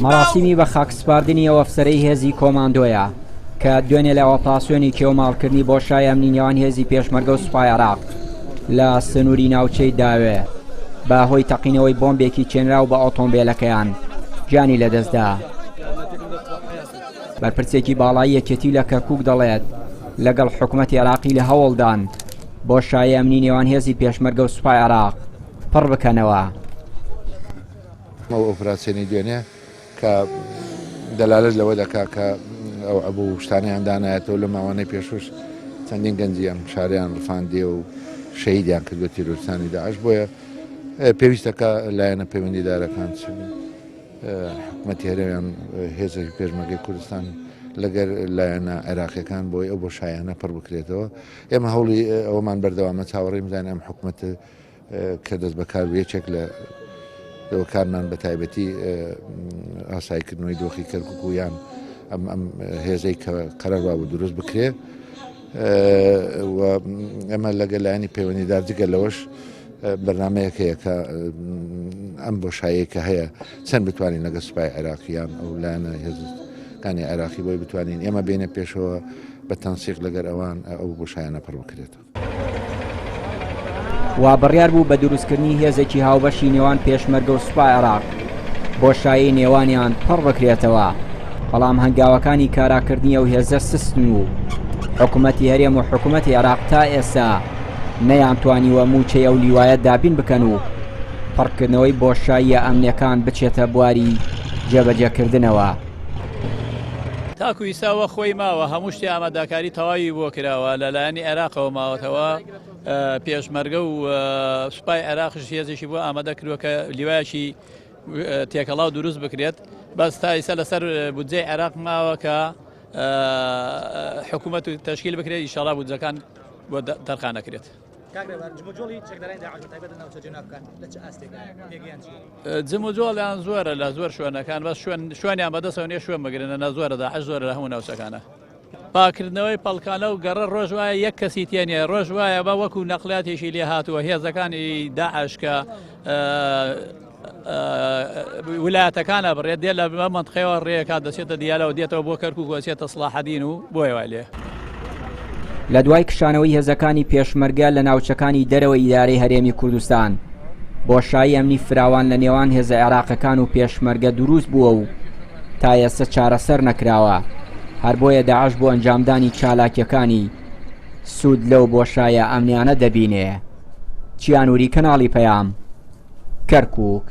مەراسیمی بە خاکسپاردنی ئەو ئەفسەرەی هێزی کۆماندۆیە کە دوێنێ لە ئۆپاسیۆنی کێوماڵکردنی بۆ شای ئەمنی نێوان هێزی پێشمەرگە و سوپای عێراق لە سنووری ناوچەی داوێ بە هۆی تەقینەوەی بۆمبێکی چێنراو بە ئۆتۆمبیلەکەیان گیانی لەدەستدا. بەرپرسێکی باڵایی یەکێتی لە کەرکووک دەڵێت لەگەڵ حکوومەتی عێراقی لە هەوڵدان بۆ شای ئەمنی نێوان هێزی پێشمەرگە و سوپای عێراق پڕ بکەنەوە. ئەو ئۆپراسیۆنی دوێنێ کە دەلالت لەوە دەکا کە ئەو ئەبوو شتانیان دانایەتەوە لە ماوانەی پێشوش چەندین گەنجیان شاریان ڕفاندێ و شەهیدیان کردوە تیرۆریستانی داعش. بۆیە پێویستەکە لایەنە پەیوەندیدارەکان حکوومەتی هەرێمیان هێزێکی پێشمەرگەی کوردستان لەگەر لایەنە عێراقیەکان بۆی ئەو بۆ شایانە پڕ بکرێتەوە. ئێمە هەوڵی ئەومان بەردەوامە چاوەڕێی بدەین ئەم حکوومەت کە دەست بەکار یەکێک لە کارمان بە تایبەتی ئاساییکردنەوەی دۆخی کەرکووک و یان ئەم هێزەی کە قەراروا بوو دروست بکرێ و ئەمە لەگەڵ لایەنی پەیوەندیدار جگە لەوەش بەرنامەیەک هەیە کە ئەم بۆشاییە کە هەیە چەند بتوانین لەگە سوپای عێراقیان ئەو لایەنە هێزەکانی عێراقی بۆی بتوانین ئێمە بێنە پێشەوە بە تەنسیق لەگەر ئەوان ئەو بۆشایانە پڕ بکرێتەوە. وا بڕیار بوو بە دروستکردنی هێزێکی هاوبەشی نێوان پێشمەرگە و سوپای عێراق بۆشایی نێوانیان پڕ بکرێتەوە، بەڵام هەنگاوەکانی کاراکردنی ئەو هێزە سستن و حکوومەتی هەرێم و حکوومەتی عێراق تا ئێستا نەیانتوانیوە موچەی ئەو لیوایەت دابین بکەن و پڕکردنەوەی بۆشاییە ئەمنیەکان بچێتە بواری جێبەجێکردنەوە. تاکو ئیساوە خۆی ماوە هەموو شتی ئامادەکاری تەواوی بۆ کراوە لەلایەنی عێراقەوە ماوەتەوە پێشمەرگە و سوپای عێراقش هێزێکی بۆ ئامادە کردووە کە لیوایەکی تێکەڵاو دروست بکرێت. بەس تا ئێستا لەسەر بودجەی عێراق ماوە کە حکوومەت و تەشکیل بکرێت ئینشاڵڵا بودجەکان بۆ دەرخان نەکرێت. جموجۆڵیان زۆرە لە زۆر شوێنەکان بەس شوێنیان بەدەستەوە نیە شوێن بگرنە نە زۆرە داعش زۆرە لە هەموو ناوچەکانە. پاکردنەوەی پەڵکانە و گەڕە ڕۆژ وایە یەک کەسی تێنێ ڕۆژ وایە بە وەکو نەقلاتێکی لێ هاتووە هێزەکانی داعش کە ویلایەتەکانە بڕێت دێ لە منطقەیەوە ڕێیەکە دەچێتە دیالەوە دێتەوە بۆ کەرکووک وەچێتە سڵاحەدین و بۆیە وای لێ. لە دوای کشانەوەی هێزەکانی پێشمەرگە لە ناوچەکانی دەرەوە ئیدارەی هەرێمی کوردستان بۆشایی ئەمنی فراوان لە نێوان هێزە عێراقیەکان و پێشمەرگە دروست بووە و تا ئێستا چارەسەر نەکراوە، هەر بۆیە داعش بۆ ئەنجامدانی چالاکیەکانی سوود لەو بۆشایە ئەمنیانە دەبینێ. چیانووری کەناڵی پەیام، کەرکووک.